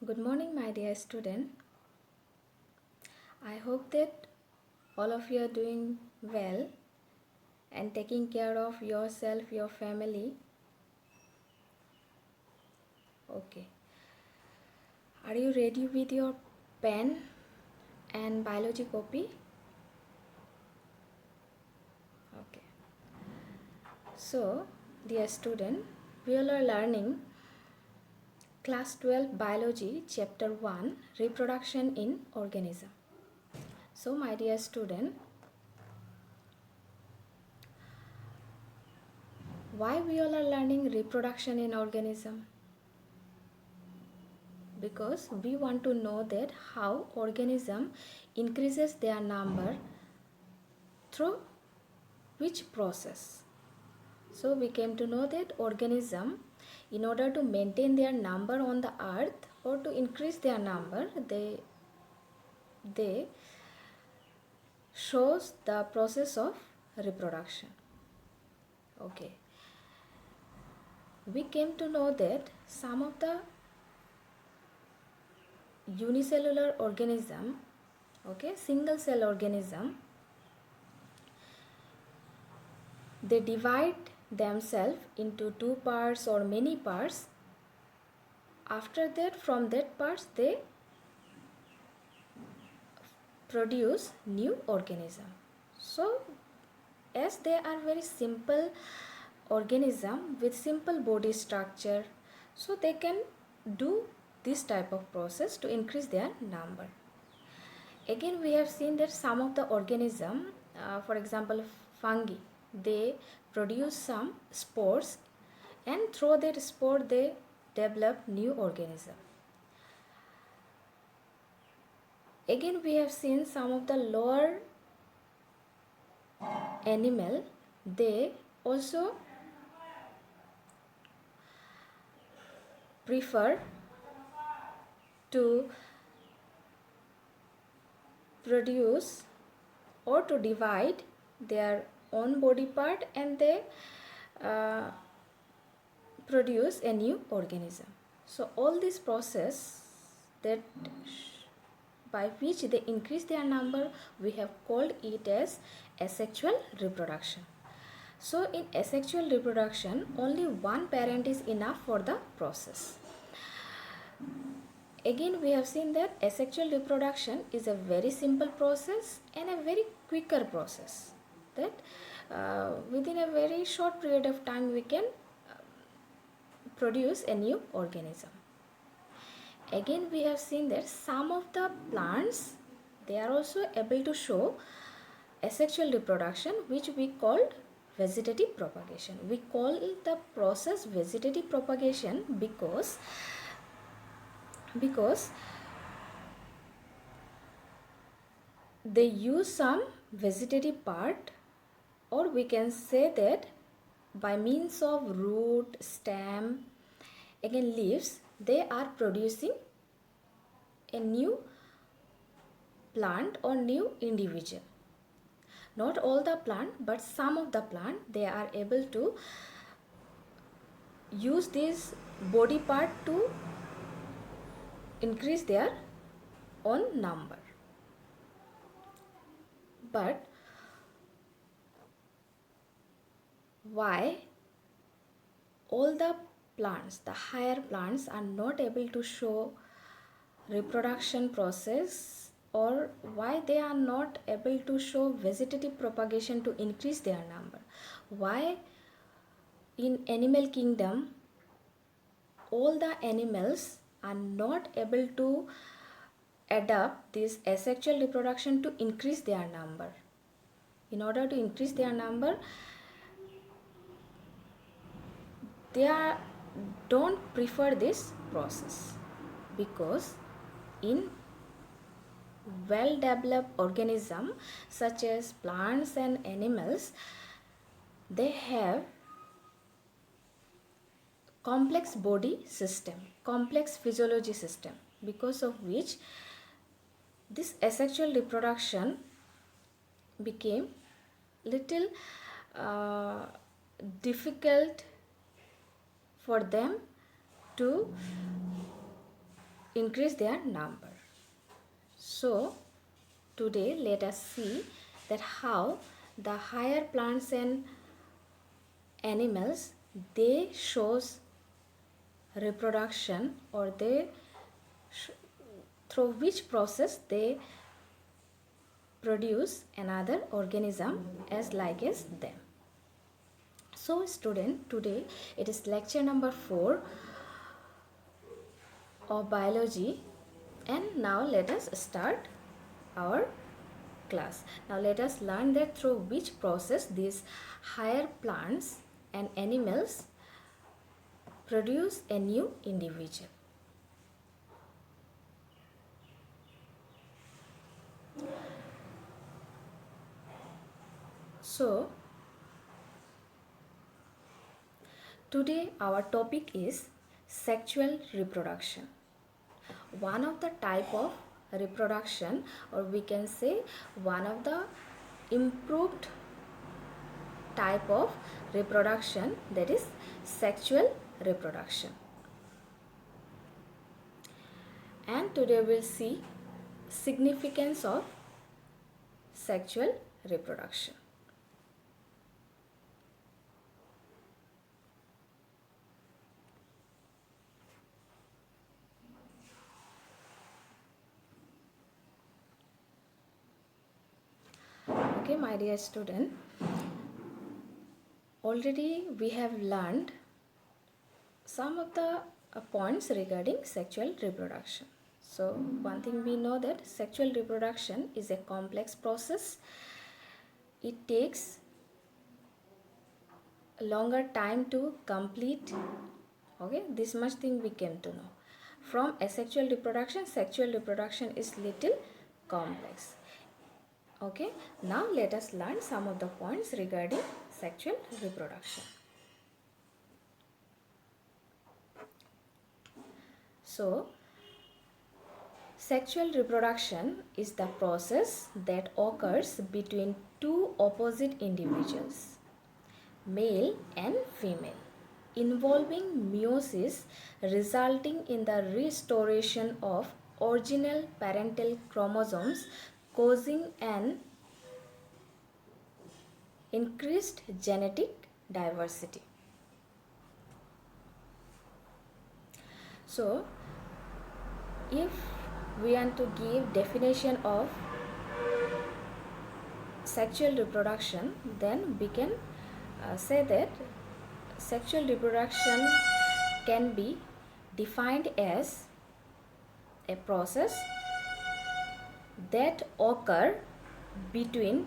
Good morning, my dear student. I hope that all of you are doing well and taking care of yourself, your family. Okay. Are you ready with your pen and biology copy? Okay. So, dear student, we all are learning Class 12 Biology, Chapter 1, Reproduction in Organism. So, my dear student, why we all are learning reproduction in organism? Because we want to know that how organism increases their number through which process. So we came to know that organism, in order to maintain their number on the earth or to increase their number, they shows the process of reproduction. Okay. We came to know that some of the unicellular organism, single cell organism, they divide themselves into two parts or many parts. After that, from that parts they produce new organism. So as they are very simple organism with simple body structure, so they can do this type of process to increase their number. Again, we have seen that some of the organism, for example fungi, they produce some spores, and through that spore they develop new organism. Again, we have seen some of the lower animal, they also prefer to produce or to divide their own body part, and they uh, produce a new organism. So all this process that by which they increase their number, we have called it as asexual reproduction. So in asexual reproduction, only one parent is enough for the process. Again, we have seen that asexual reproduction is a very simple process and a very quicker process, that within a very short period of time we can produce a new organism. Again, we have seen that some of the plants, they are also able to show asexual reproduction, which we called vegetative propagation. We call the process vegetative propagation because they use some vegetative part, or we can say that by means of root, stem, again leaves, they are producing a new plant or new individual. Not all the plant, but some of the plant, they are able to use this body part to increase their own number. But why all the plants, the higher plants, are not able to show reproduction process, or why they are not able to show vegetative propagation to increase their number? Why in animal kingdom all the animals are not able to adapt this asexual reproduction to increase their number? In order to increase their number, they don't prefer this process, because in well developed organism such as plants and animals, they have complex body system, complex physiology system, because of which this asexual reproduction became little uh, difficult for them to increase their number. So today let us see that how the higher plants and animals, they shows reproduction, or they through which process they produce another organism as like as them. So student, today it is lecture number 4 of biology, and now let us start our class. Now let us learn that through which process these higher plants and animals produce a new individual. So today our topic is sexual reproduction. One of the type of reproduction, or we can say one of the improved type of reproduction, that is sexual reproduction. And today we'll see significance of sexual reproduction. Okay, my dear student, already we have learned some of the points regarding sexual reproduction. So one thing we know, that sexual reproduction is a complex process. It takes a longer time to complete. Okay, this much thing we came to know. From asexual reproduction, sexual reproduction is little complex. Okay, now let us learn some of the points regarding sexual reproduction. So, sexual reproduction is the process that occurs between two opposite individuals, male and female, involving meiosis, resulting in the restoration of original parental chromosomes, causing an increased genetic diversity. So, if we want to give definition of sexual reproduction, then we can say that sexual reproduction can be defined as a process that occur between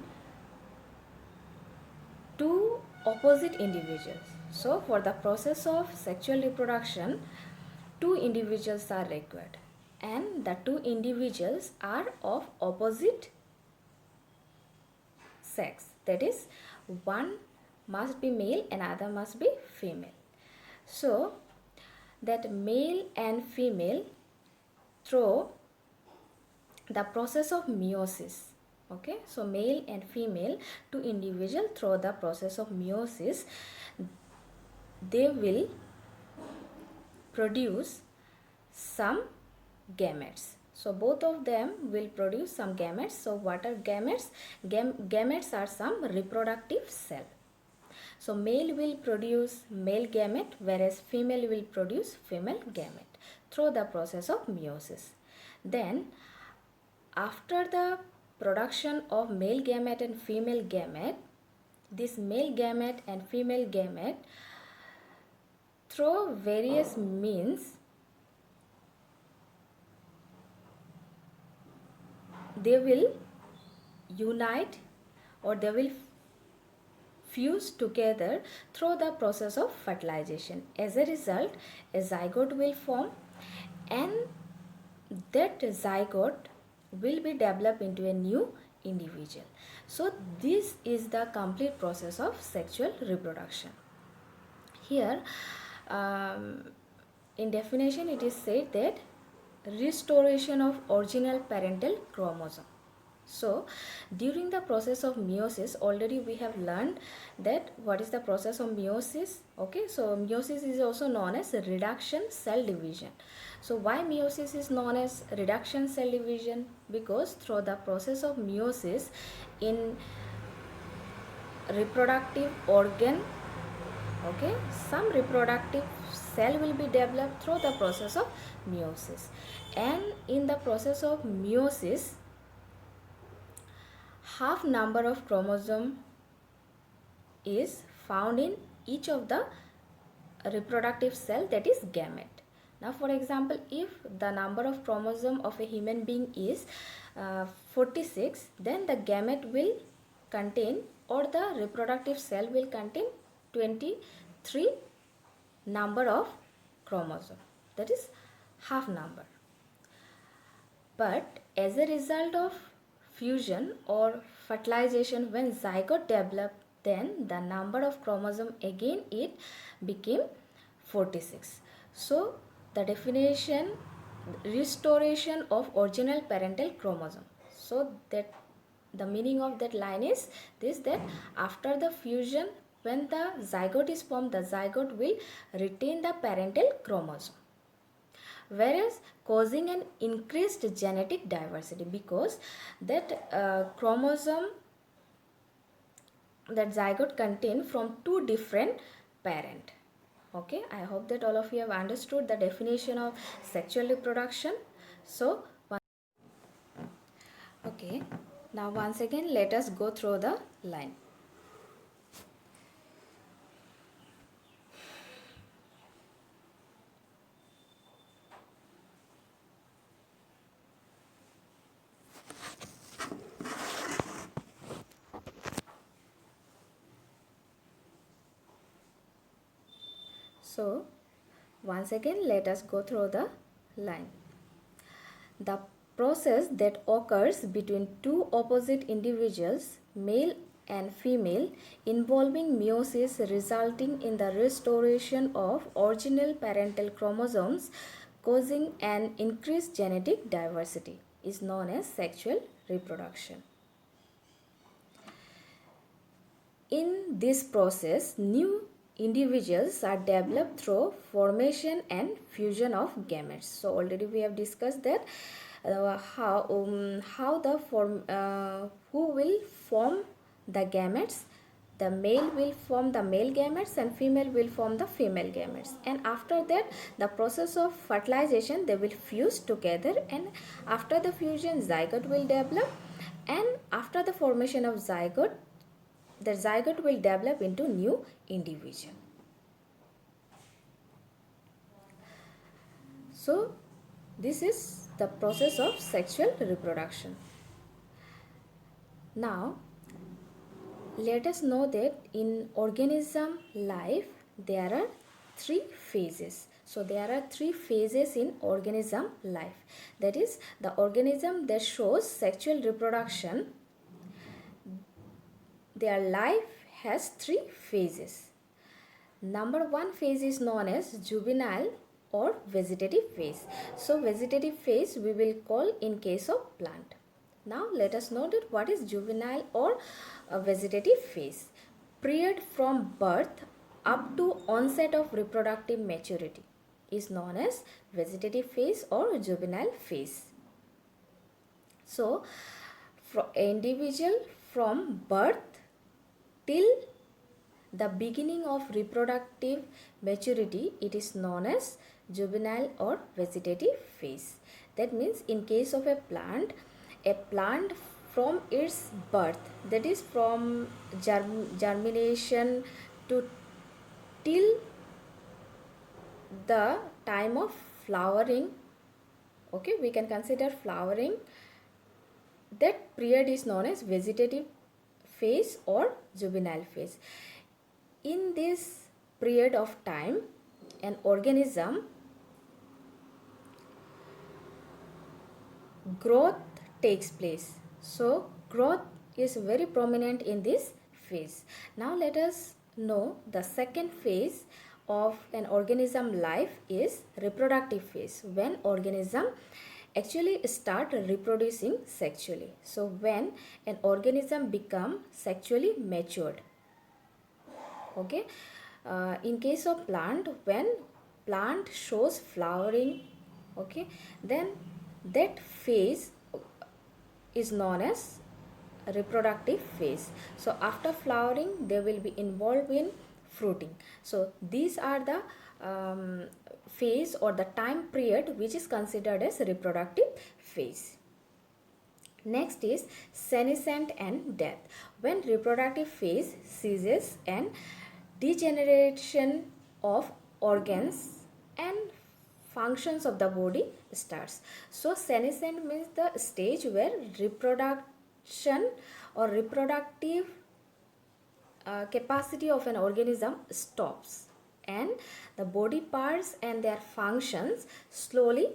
two opposite individuals. So for the process of sexual reproduction, two individuals are required, and the two individuals are of opposite sex, that is, one must be male and other must be female. So that male and female through the process of meiosis. Okay, so male and female, two individuals through the process of meiosis, they will produce some gametes. So both of them will produce some gametes. So what are gametes? Gametes are some reproductive cell. So male will produce male gamete, whereas female will produce female gamete through the process of meiosis. Then after the production of male gamete and female gamete, this male gamete and female gamete, through various means, they will unite, or they will fuse together through the process of fertilization. As a result, a zygote will form, and that zygote will be developed into a new individual. So this is the complete process of sexual reproduction. Here in definition it is said that restoration of original parental chromosome. So during the process of meiosis, already we have learned that what is the process of meiosis. Okay, so meiosis is also known as reduction cell division. So why meiosis is known as reduction cell division? Because through the process of meiosis in reproductive organ, okay, some reproductive cell will be developed through the process of meiosis. And in the process of meiosis, half number of chromosome is found in each of the reproductive cell, that is gamete. Now for example, if the number of chromosome of a human being is 46, then the gamete will contain, or the reproductive cell will contain 23 number of chromosome, that is half number. But as a result of fusion or fertilization, when zygote developed, then the number of chromosome again it became 46. So the definition, restoration of original parental chromosome. So that the meaning of that line is this, that after the fusion, when the zygote is formed, the zygote will retain the parental chromosome, whereas causing an increased genetic diversity, because that chromosome, that zygote contain from two different parent. Okay, I hope that all of you have understood the definition of sexual reproduction. So okay, now once again let us go through the line. So once again let us go through the line. The process that occurs between two opposite individuals, male and female, involving meiosis resulting in the restoration of original parental chromosomes causing an increased genetic diversity, is known as sexual reproduction. In this process, new individuals are developed through formation and fusion of gametes. So already we have discussed that how the who will form the gametes. The male will form the male gametes and female will form the female gametes, and after that the process of fertilization, they will fuse together, and after the fusion zygote will develop, and after the formation of zygote, the zygote will develop into new individual. So this is the process of sexual reproduction. Now let us know that in organism life there are three phases. So there are three phases in organism life. That is, the organism that shows sexual reproduction, their life has three phases. Number one phase is known as juvenile or vegetative phase. So vegetative phase we will call in case of plant. Now let us know that what is juvenile or vegetative phase. Period from birth up to onset of reproductive maturity is known as vegetative phase or juvenile phase. So individual from birth till the beginning of reproductive maturity, it is known as juvenile or vegetative phase. That means in case of a plant from its birth, that is from germination to till the time of flowering, okay, we can consider flowering, that period is known as vegetative phase or juvenile phase. In this period of time, an organism growth takes place. So growth is very prominent in this phase. Now let us know the second phase of an organism life is reproductive phase, when organism actually start reproducing sexually. So when an organism become sexually matured. Okay, in case of plant, when plant shows flowering, okay, then that phase is known as reproductive phase. So after flowering they will be involved in fruiting. So these are the phase or the time period which is considered as reproductive phase. Next is senescent and death. When reproductive phase ceases and degeneration of organs and functions of the body starts. So senescent means the stage where reproduction or reproductive capacity of an organism stops and the body parts and their functions slowly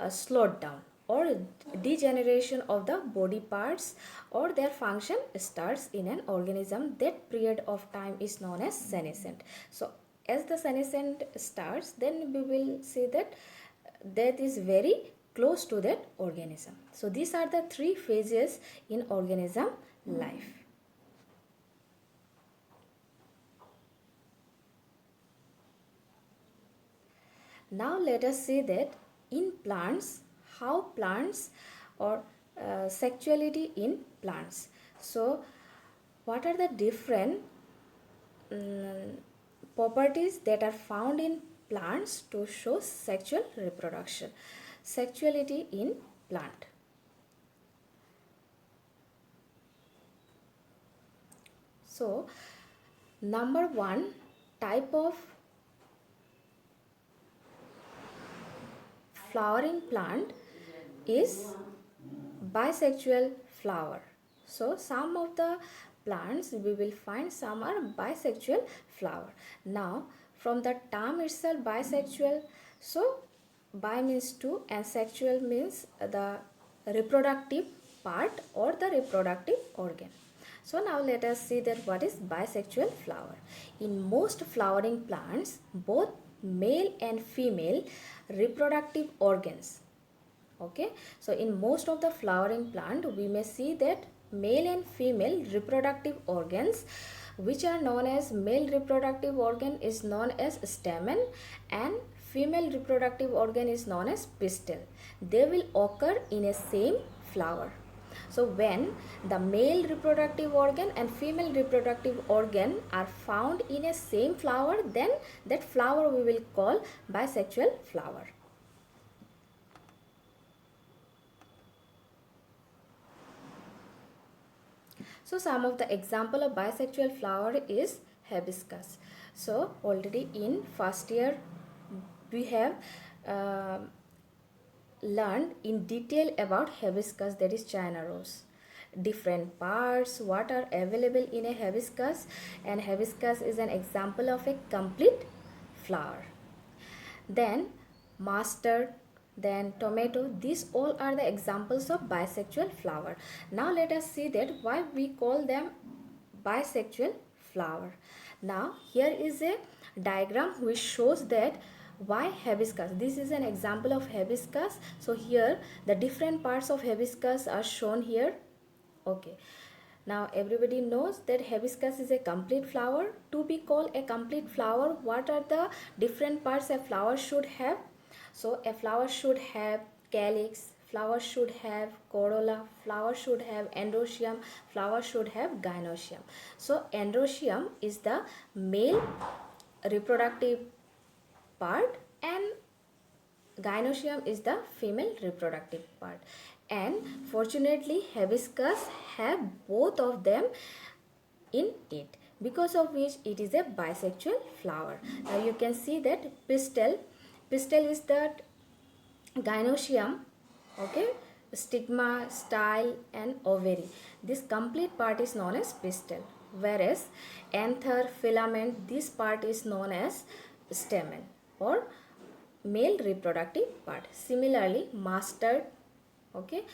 slowed down, or degeneration of the body parts or their function starts in an organism. That period of time is known as senescent. So as the senescent starts, then we will see that death is very close to that organism. So these are the three phases in organism life. Now let us see that in plants, how plants or sexuality in plants. So what are the different properties that are found in plants to show sexual reproduction? Sexuality in plant. So number one type of flowering plant is bisexual flower. So some of the plants we will find some are bisexual flower. Now from the term itself bisexual, so bi means two and sexual means the reproductive part or the reproductive organ. So now let us see that what is bisexual flower. In most flowering plants, both male and female reproductive organs. Okay, so in most of the flowering plant we may see that male and female reproductive organs, which are known as male reproductive organ is known as stamen and female reproductive organ is known as pistil. They will occur in a same flower. So when the male reproductive organ and female reproductive organ are found in a same flower, then that flower we will call bisexual flower. So some of the example of bisexual flower is hibiscus. So already in first year we have learned in detail about hibiscus, that is China rose. Different parts, what are available in a hibiscus, and hibiscus is an example of a complete flower. Then mustard, then tomato, these all are the examples of bisexual flower. Now let us see that why we call them bisexual flower. Now here is a diagram which shows that why hibiscus. This is an example of hibiscus. So here the different parts of hibiscus are shown here. Okay, now everybody knows that hibiscus is a complete flower. To be called a complete flower, what are the different parts a flower should have? So a flower should have calyx, flower should have corolla, flower should have endoecium, flower should have gynoecium. So endoecium is the male reproductive part and gynoecium is the female reproductive part. And fortunately hibiscus have both of them in it, because of which it is a bisexual flower. Now you can see that pistil is the gynoecium, okay, stigma, style and ovary. This complete part is known as pistil, whereas anther, filament, this part is known as stamen or male reproductive part. Similarly mustard, okay,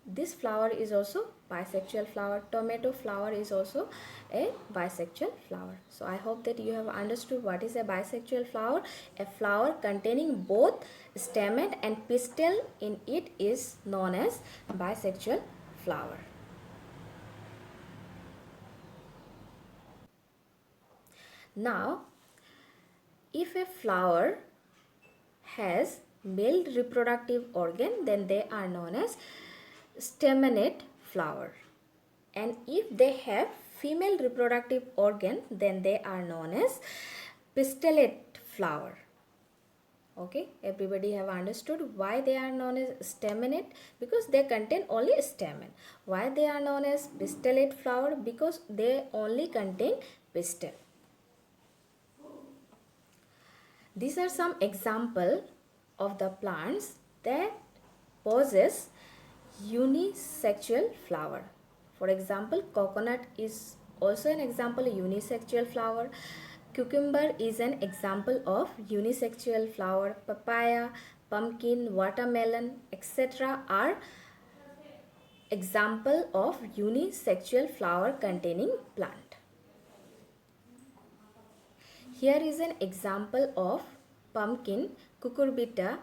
this flower is also bisexual flower. Tomato flower is also a bisexual flower. So I hope that you have understood what is a bisexual flower. A flower containing both stamen and pistil in it is known as bisexual flower. Now, if a flower has male reproductive organ, then they are known as staminate flower. And if they have female reproductive organ, then they are known as pistillate flower. Okay, everybody have understood why they are known as staminate? Because they contain only stamen. Why they are known as pistillate flower? Because they only contain pistil. These are some example of the plants that possess unisexual flower. For example, coconut is also an example of unisexual flower. Cucumber is an example of unisexual flower. Papaya, pumpkin, watermelon, etc. are example of unisexual flower containing plant. Here is an example of pumpkin, cucurbita.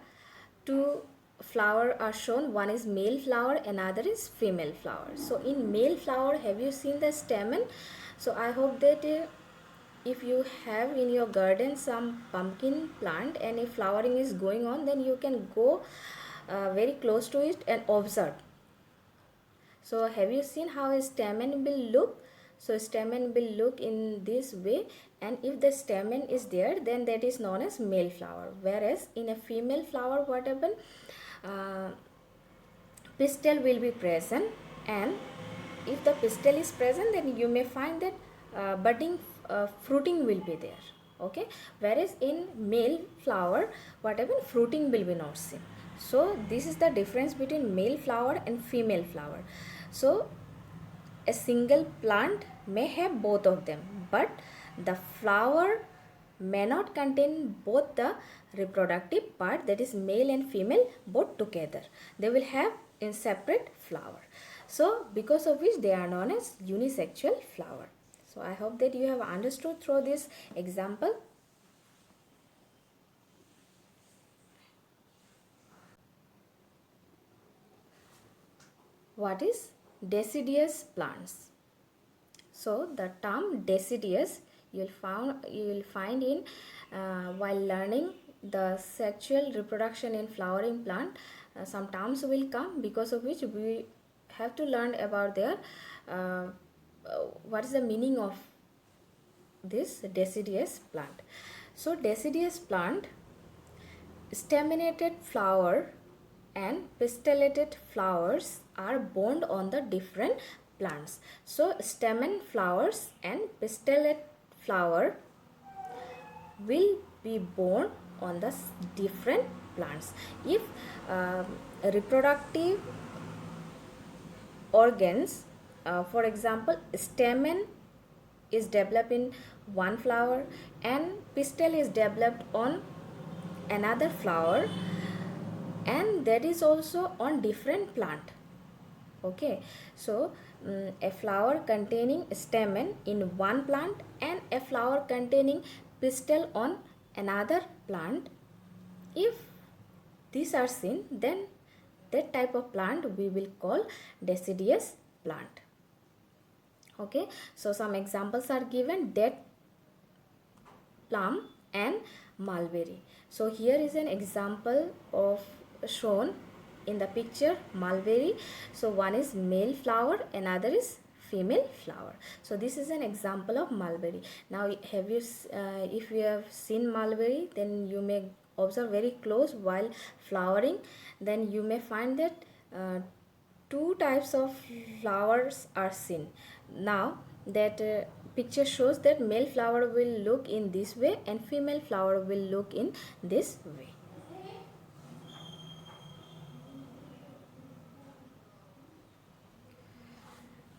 Two flower are shown. One is male flower, another is female flower. So in male flower, have you seen the stamen? So I hope that if you have in your garden some pumpkin plant and if flowering is going on, then you can go very close to it and observe. So have you seen how a stamen will look? So stamen will look in this way, and if the stamen is there, then that is known as male flower. Whereas in a female flower, what happen? Pistil will be present, and if the pistil is present, then you may find that budding fruiting will be there. Okay. Whereas in male flower, what happen? Fruiting will be not seen. So this is the difference between male flower and female flower. So a single plant may have both of them, but the flower may not contain both the reproductive part, that is male and female both together. They will have in separate flower. So because of which they are known as unisexual flower. So I hope that you have understood through this example. What is deciduous plants? So the term deciduous you will find in while learning the sexual reproduction in flowering plant. Some terms will come, because of which we have to learn about their what is the meaning of this deciduous plant. So deciduous plant, staminated flower and pistillated flowers are borne on the different plants. So stamen flowers and pistillate flower will be borne on the different plants. If reproductive organs, for example, stamen is developed in one flower and pistil is developed on another flower, and that is also on different plant. Okay, so a flower containing stamen in one plant and a flower containing pistil on another plant, if these are seen, then that type of plant we will call deciduous plant. Okay, so some examples are given: date plum and mulberry. So here is an example of shown in the picture, mulberry. So one is male flower, another is female flower. So this is an example of mulberry. Now have you if you have seen mulberry, then you may observe very close while flowering, then you may find that two types of flowers are seen. Now that picture shows that male flower will look in this way and female flower will look in this way.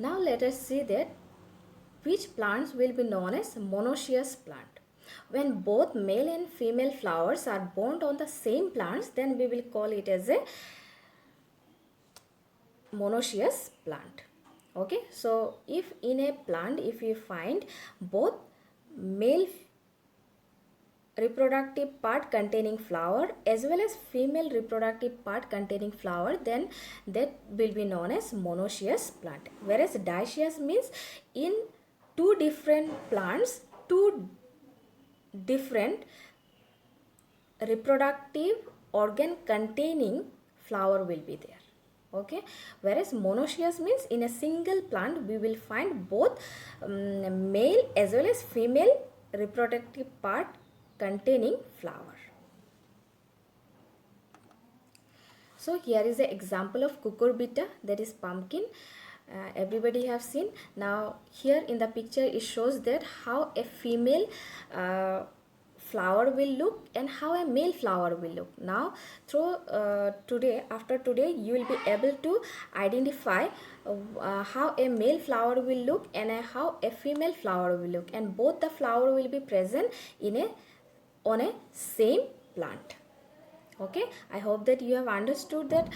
Now let us see that which plants will be known as monoecious plant. When both male and female flowers are borne on the same plants, then we will call it as a monoecious plant. Okay, so if in a plant, if you find both male reproductive part containing flower as well as female reproductive part containing flower, then that will be known as monoecious plant. Whereas dioecious means in two different plants, two different reproductive organ containing flower will be there. Okay, whereas monoecious means in a single plant we will find both male as well as female reproductive part containing flower. So here is an example of cucurbita, that is pumpkin. Everybody have seen. Now here in the picture it shows that how a female flower will look and how a male flower will look. Now through after today you will be able to identify how a male flower will look and how a female flower will look, and both the flower will be present on a same plant. Okay, I hope that you have understood that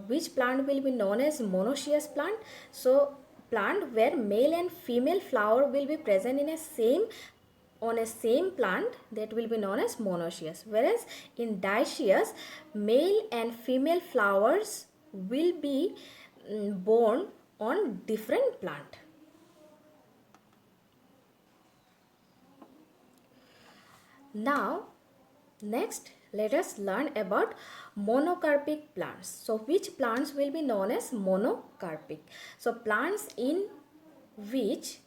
which plant will be known as monoecious plant. So plant where male and female flower will be present on a same plant, that will be known as monoecious. Whereas in dioecious, male and female flowers will be born on different plant. Now next let us learn about monocarpic plants. So which plants will be known as monocarpic? So plants in which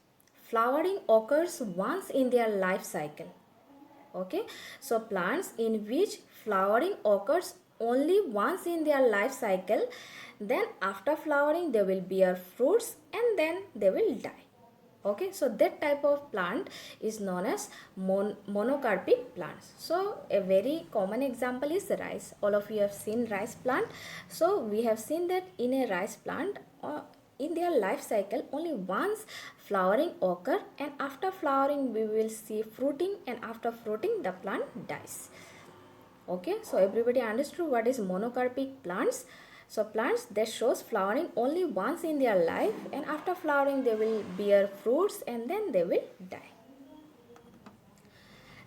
flowering occurs once in their life cycle. Okay, so plants in which flowering occurs only once in their life cycle, then after flowering they will bear fruits and then they will die. Okay, so that type of plant is known as monocarpic plants. So a very common example is rice. All of you have seen rice plant. So we have seen that in a rice plant, in their life cycle only once flowering occur, and after flowering we will see fruiting, and after fruiting the plant dies. Okay, so everybody understood what is monocarpic plants. So plants that shows flowering only once in their life, and after flowering they will bear fruits and then they will die.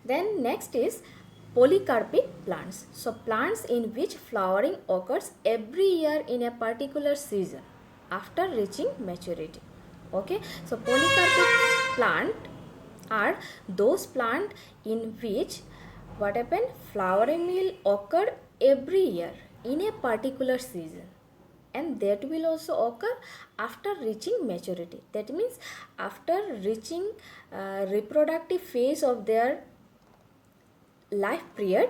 Then next is polycarpic plants. So plants in which flowering occurs every year in a particular season after reaching maturity. Okay, so polycarpic plant are those plants in which what happen, flowering will occur every year in a particular season, and that will also occur after reaching maturity. That means after reaching reproductive phase of their life period,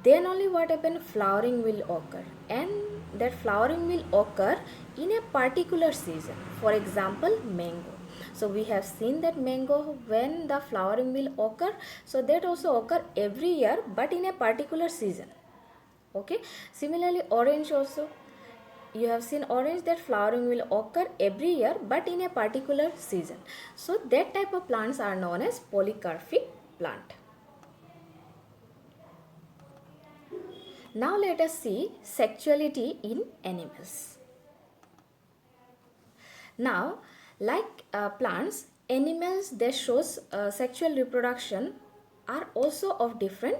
then only what happen, flowering will occur, and that flowering will occur in a particular season. For example, mango. So we have seen that mango, when the flowering will occur, so that also occur every year but in a particular season. Okay, similarly orange also, you have seen orange, that flowering will occur every year but in a particular season. So that type of plants are known as polycarpic plant. Now let us see sexuality in animals. Now like plants, animals that shows sexual reproduction are also of different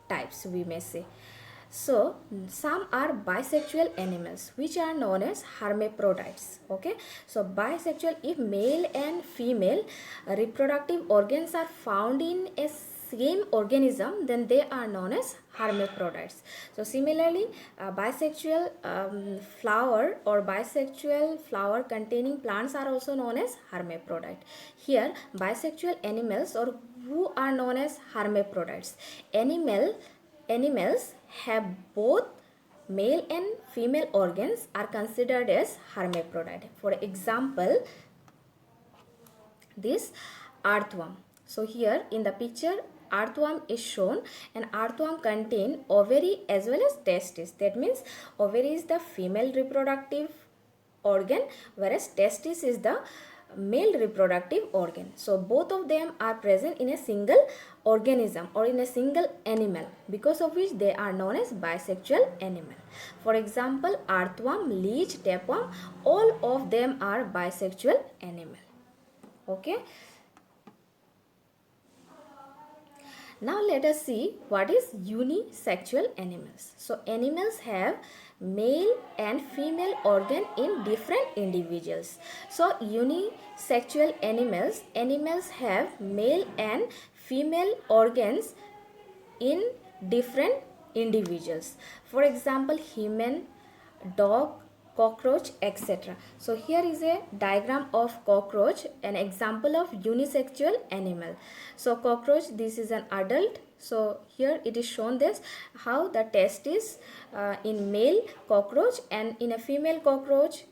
types, we may say. So some are bisexual animals which are known as hermaphrodites. Okay, so bisexual, if male and female reproductive organs are found in a same organism, then they are known as hermaphrodites. So similarly bisexual flower or bisexual flower containing plants are also known as hermaphrodite. Here bisexual animals, or who are known as hermaphrodites, animals have both male and female organs are considered as hermaphrodite. For example, this earthworm. So here in the picture earthworm is shown, and earthworm contain ovary as well as testis. That means ovary is the female reproductive organ, whereas testis is the male reproductive organ. So both of them are present in a single organism or in a single animal, because of which they are known as bisexual animal. For example, earthworm, leech, tapeworm, all of them are bisexual animal. Okay. Now let us see what is unisexual animals. So animals have male and female organ in different individuals. So unisexual animals have male and female organs in different individuals. For example, human, dog, cockroach, etc. So here is a diagram of cockroach, an example of unisexual animal. So cockroach, this is an adult. So here it is shown this how the test is in male cockroach, and in a female cockroach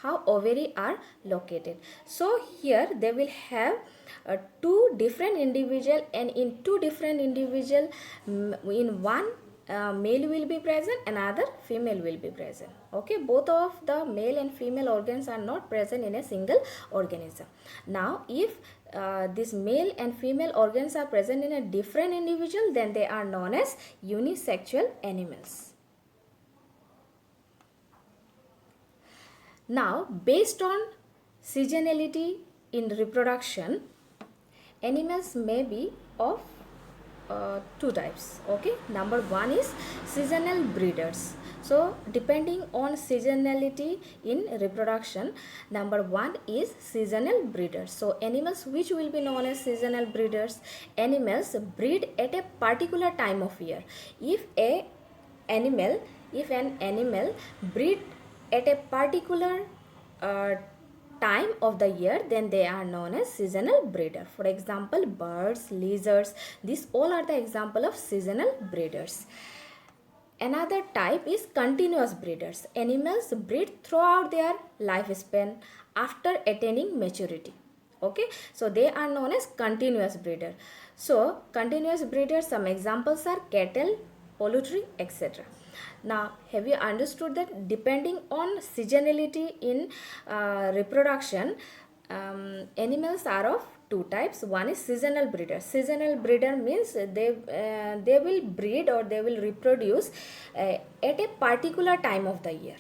how ovary are located. So here they will have two different individual, and in two different individual, in one male will be present, another female will be present. Okay, both of the male and female organs are not present in a single organism. Now if this male and female organs are present in a different individual, then they are known as unisexual animals. Now, based on seasonality in reproduction, animals may be of two types. Okay, number one is seasonal breeders. So depending on seasonality in reproduction, number one is seasonal breeders. So animals which will be known as seasonal breeders, animals breed at a particular time of year. If an animal breed at a particular time of the year, then they are known as seasonal breeder. For example, birds, lizards, these all are the example of seasonal breeders. Another type is continuous breeders. Animals breed throughout their lifespan after attaining maturity. Okay, so they are known as continuous breeder. So continuous breeders, some examples are cattle, poultry, etc. Now, have you understood that depending on seasonality in reproduction, animals are of two types. One is seasonal breeder. Seasonal breeder means they will breed or they will reproduce at a particular time of the year.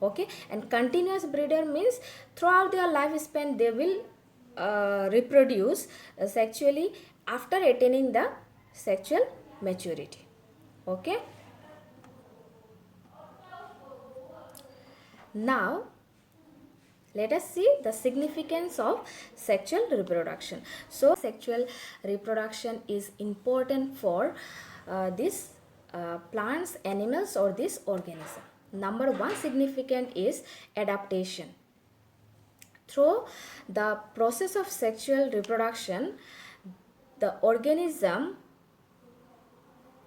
Okay, and continuous breeder means throughout their lifespan they will reproduce sexually after attaining the sexual maturity. Okay. Now, let us see the significance of sexual reproduction. So, sexual reproduction is important for this plants, animals, or this organism. Number one significant is adaptation. Through the process of sexual reproduction, the organism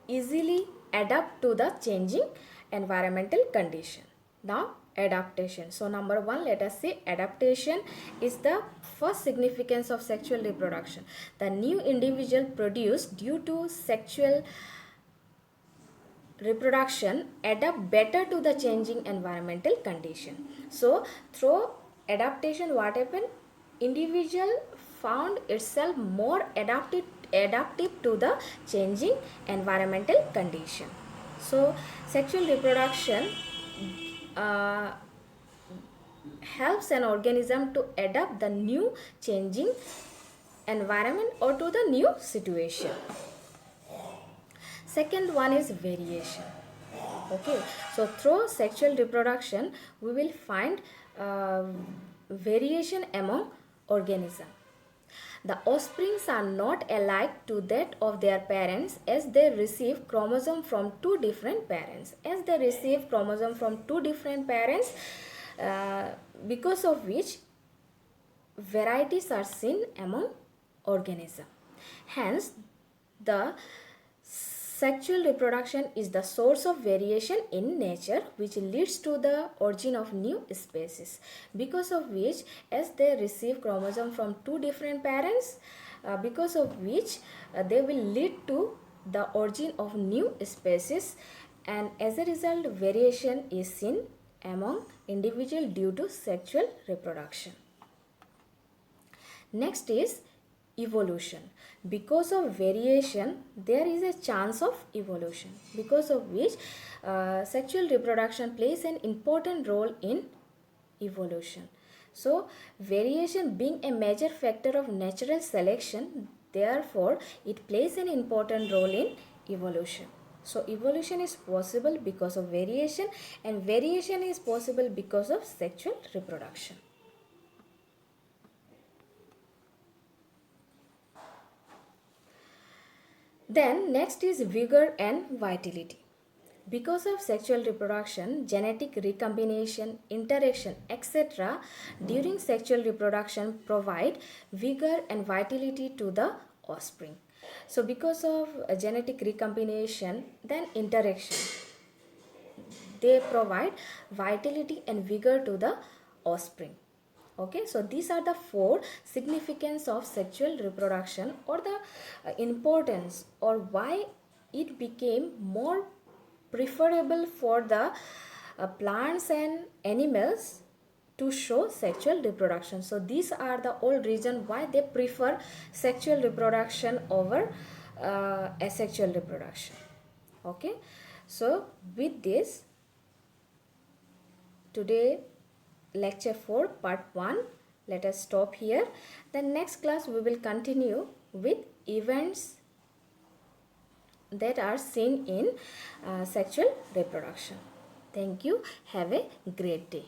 easily adapt to the changing environmental condition. Now, adaptation. So number one, let us say adaptation is the first significance of sexual reproduction. The new individual produced due to sexual reproduction adapt better to the changing environmental condition. So through adaptation, what happened? Individual found itself more adaptive to the changing environmental condition. So sexual reproduction helps an organism to adapt the new changing environment or to the new situation. Second one is variation. Okay, so through sexual reproduction we will find variation among organisms. The offsprings are not alike to that of their parents, as they receive chromosome from two different parents. Because of which varieties are seen among organisms. Hence, the sexual reproduction is the source of variation in nature, which leads to the origin of new species. Because of which, as they receive chromosome from two different parents, because of which they will lead to the origin of new species, and as a result variation is seen among individuals due to sexual reproduction. Next is evolution. Because of variation, there is a chance of evolution, because of which sexual reproduction plays an important role in evolution. So, variation being a major factor of natural selection, therefore, it plays an important role in evolution. So, evolution is possible because of variation, and variation is possible because of sexual reproduction. Then next is vigor and vitality. Because of sexual reproduction, genetic recombination, interaction, etc., during sexual reproduction provide vigor and vitality to the offspring. So, because of genetic recombination, then interaction, they provide vitality and vigor to the offspring. Okay, so these are the four significance of sexual reproduction, or the importance, or why it became more preferable for the plants and animals to show sexual reproduction. So these are the all reason why they prefer sexual reproduction over asexual reproduction. Okay, so with this, today lecture 4 part 1, let us stop here. The next class we will continue with events that are seen in sexual reproduction. Thank you. Have a great day.